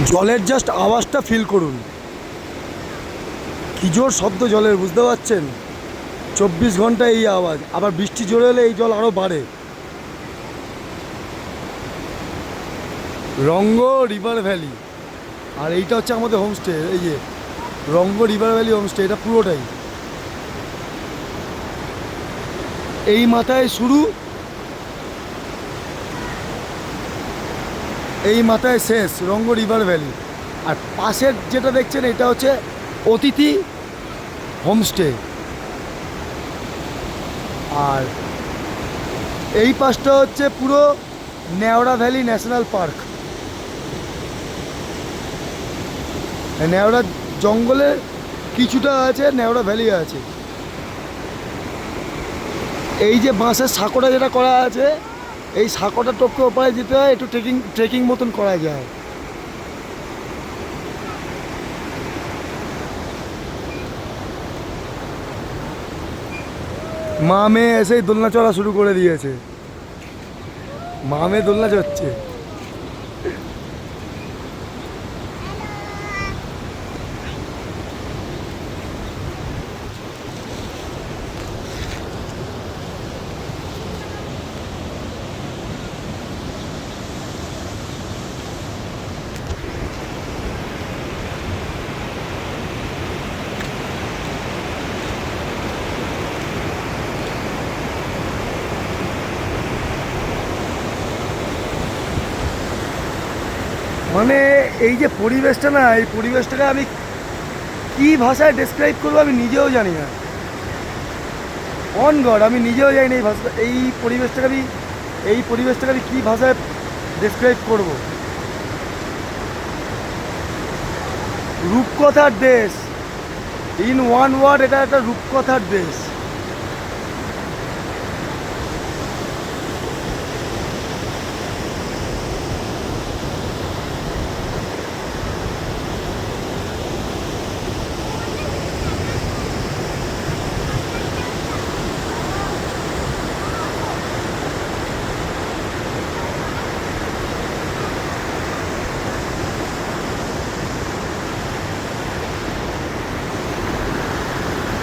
জলের জাস্ট আওয়াজটা ফিল করুন, কি জোর শব্দ জলের, বুঝতে পারছেন? 24 ঘন্টা এই আওয়াজ, আবার বৃষ্টি জোরে হলে এই জল আরও বাড়ে। রঙ্গ রিভার ভ্যালি, আর এইটা হচ্ছে আমাদের হোমস্টে। এই যে রঙ্গ রিভার ভ্যালি হোমস্টে, এটা পুরোটাই এই মাথায় শুরু, এই মাথায় শেষ, রঙ্গ রিভার ভ্যালি। আর পাশের যেটা দেখছেন এটা হচ্ছে অতিথি হোমস্টে, আর এই পাশটা হচ্ছে পুরো Neora valley national park. Neora জঙ্গলের কিছুটা আছে, নেওড়া ভ্যালি আছে। এই যে বাঁশের সাঁকোটা যেটা করা আছে, এই সাঁকোটা টপকে ওপারে যেতে হয়, একটু ট্রেকিং ট্রেকিং মতন করা যায়। মা মেয়ে এসেই দোলনা চড়া শুরু করে দিয়েছে, মা মেয়ে দোলনা চড়ছে। মানে এই যে পরিবেশটা না, এই পরিবেশটাকে আমি কী ভাষায় ডেসক্রাইব করবো আমি নিজেও জানি না। অন গড, আমি নিজেও জানি না এই ভাষা, এই পরিবেশটাকে আমি কী ভাষায় ডেসক্রাইব করব। রূপকথার দেশ, ইন ওয়ান ওয়ার্ড, এটা একটা রূপকথার দেশ।